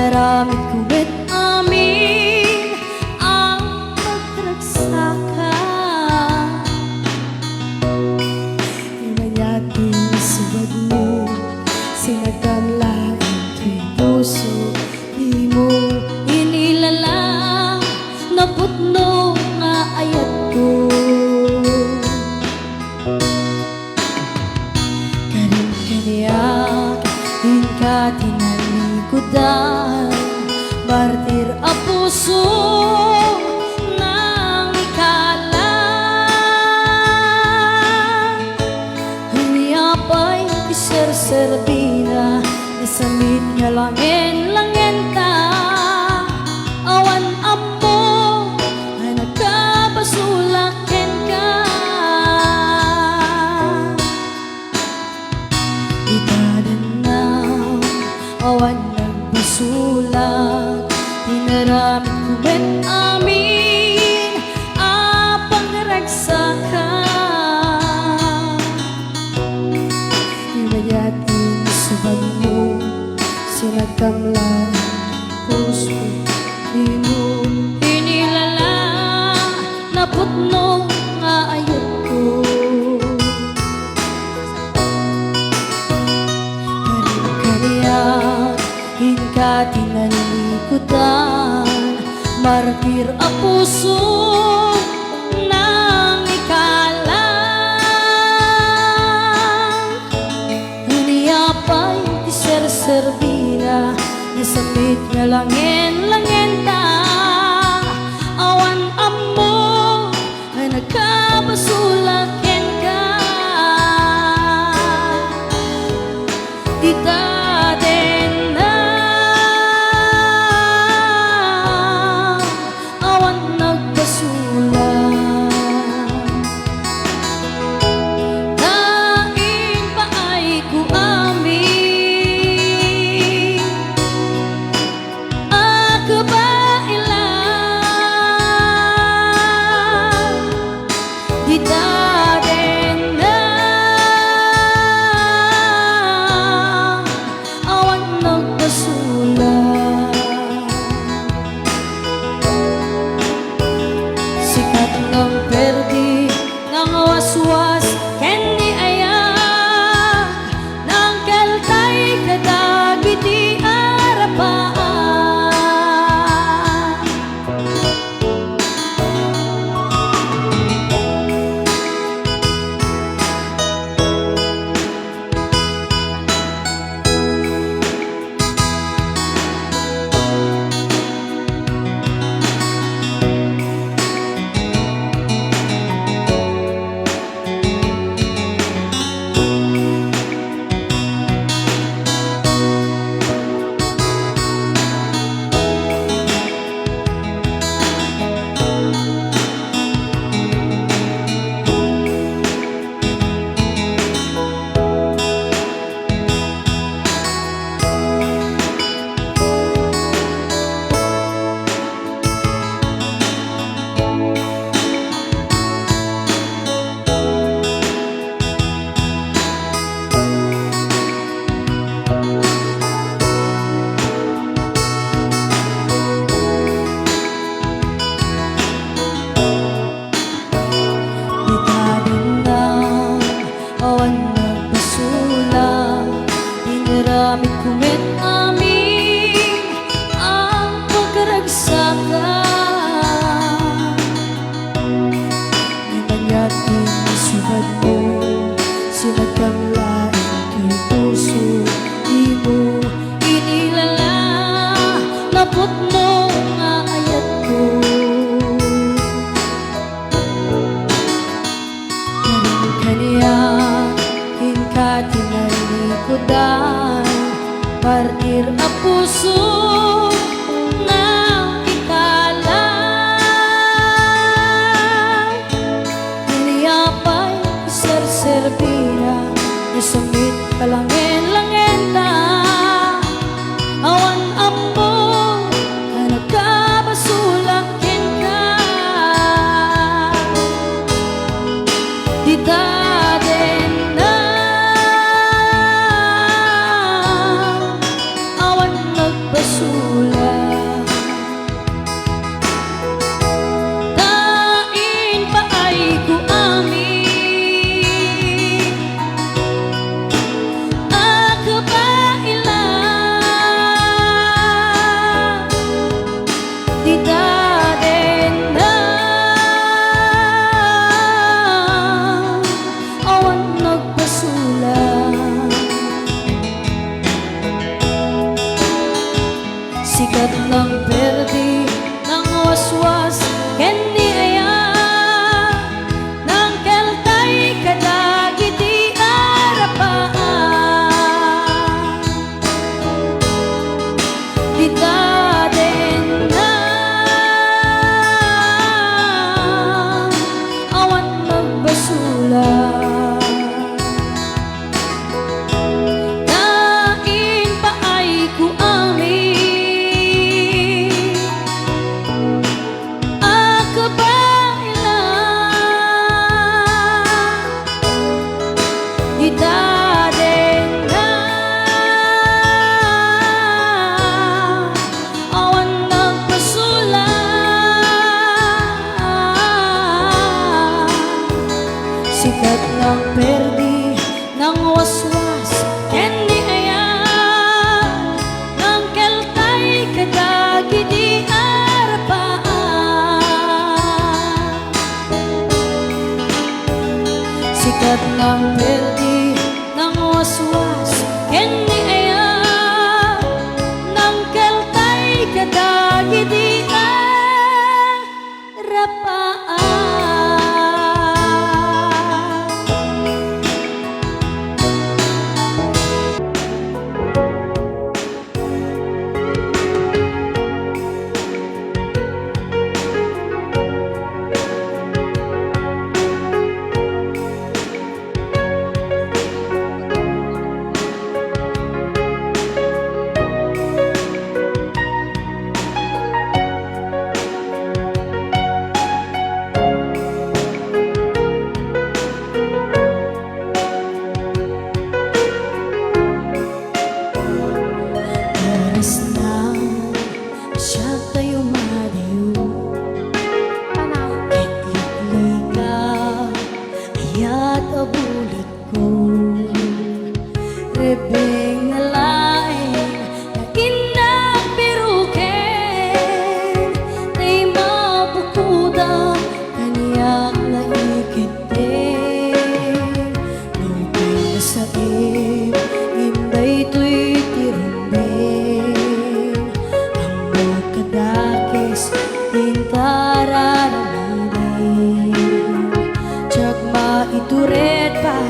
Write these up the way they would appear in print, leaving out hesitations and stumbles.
Dinaramit ko't amin ang pagsaksakan. Inayating subad mo, sinagdamlain ko'y puso. Di mo inilalang naputno nga ayat ko. Karin-kaniyak, hingka tinalikudan, martir a puso nang ikalang. Humiyapay iser-serbina, nasamit nga langin-langin ta. Awan amo ay nagkabasulakin ka. Itadanaw, awan nagbasulak. Dinaramit ko't amin ang pagragsakan. Inayating subad mo, sinagkamlan puso. Di mo inilalang naputno nga ayat ko. Karin-kaniyak, hingka tinalikudan, martir a puso nang ikalang. Huniyapay iser-serbina, nasamit nga langin-langin ta. Awan amo ay nagkabasulakin ka. Di daden na awan nagbasulan. Daing paay ko amin ako ba ilang. Di daden na awan nagbasulan. Sikat ng perdi ng waswas kendi ayak ng kaltay kadagi di arapaan. Dinaramit ko't amin ang pagragsakan. Inayating subad mo, sinagkamlan ko'y puso. Di mo inilalang naputno nga ayat ko. Karin-kaniyak, hingka tinalikudan, martir a puso nang ikalang. Hiniyapay iser-serbina, nasamit ka langin-langin ta. Awan amo na nagkabasulakin ka. Di daden na awan sikat ng perdi ng waswas ken ni aya ng keltay kadagiti arapaan ditaden na awan magbasula nain paay ku amin akabaila ditaden na awan nagpasula sikat ng perdi ng waswas ken ni aya ng keltay kadagiti arapaan sikat ng perdi ng waswas ken ni aya ng keltay kadagiti arapaan. Oras na siya tayo madayo Kitlikli ka aya't abulit ko Rebeng na laing na inapirukin Na'y mabukuda kaniyak na ikitin Lupin na sa inday to'y tirumbing Ang magkadakis tintara na miling Tiyag maituret pa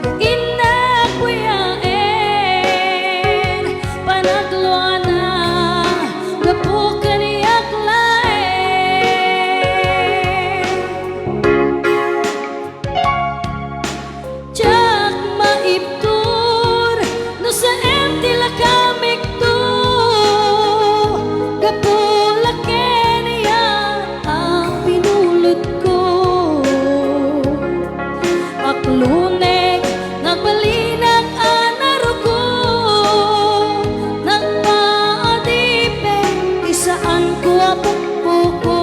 na inakwayain Panagluan na gapo kaniyak lain Tiyag maiptur no sa empty lakamik to Gapula keniya ang pinulot ko Aklunek nagbalinak anaro ko Nagpaadipin isaan ko apukpo ko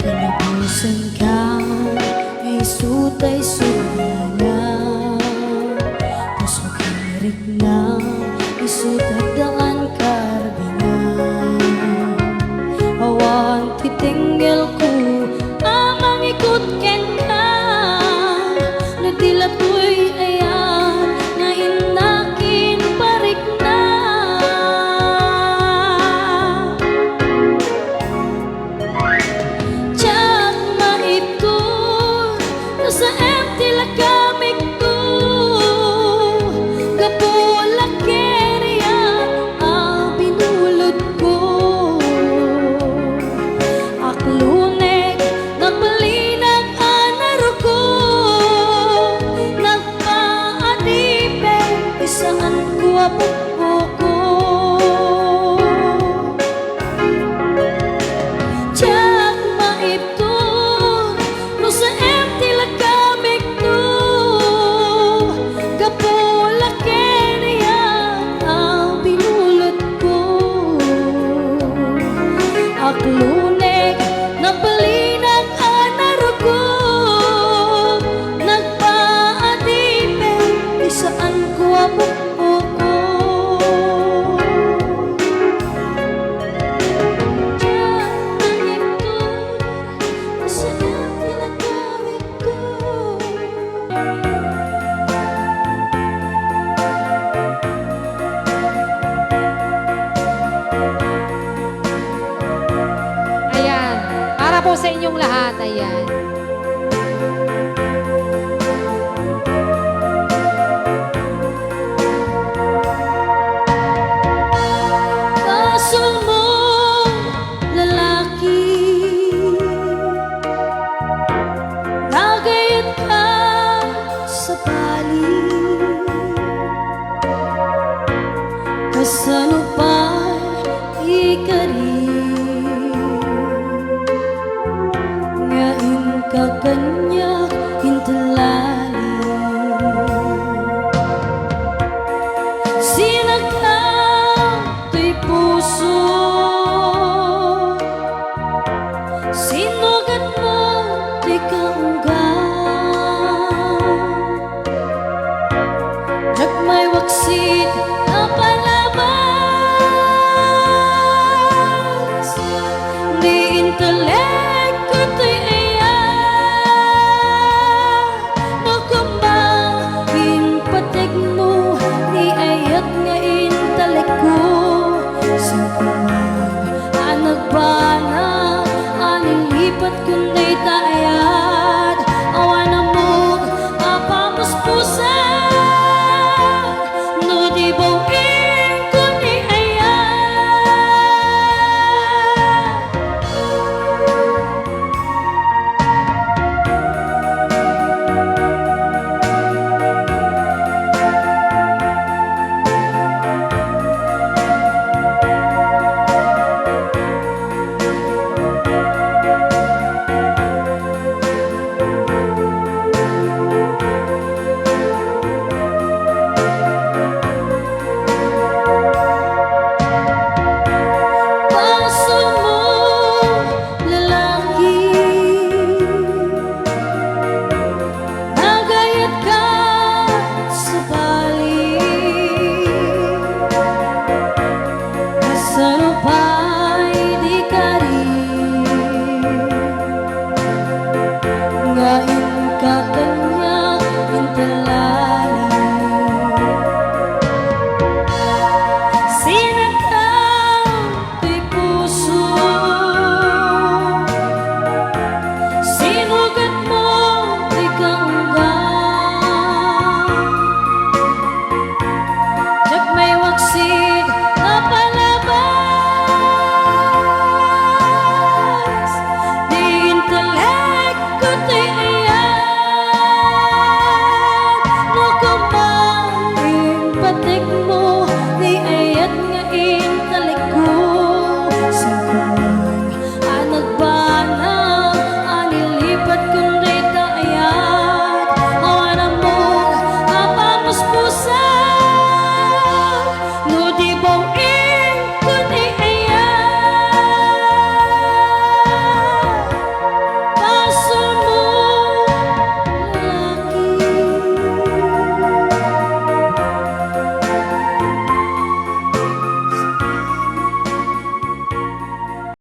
Kalibusan ka ay sutay sumana Puso kirik na isutay daan karbingan Awan titinggil ko amang ikot ken ka Nagdila ko'y ayan na inakin parik na Tiyag maiptur no sa empty lakamik to Gapula keniya ang binulot ko Aklunek po sa inyong lahat. Ayan. Kaso mo, lalaki, nagayat ka sa palig. Kasano pa'y ikarin, ngayon ka kanya hintalali. Sinaglang to'y puso, sinugat mo to'y kaunggan. Yak may waksit na palabas, di intala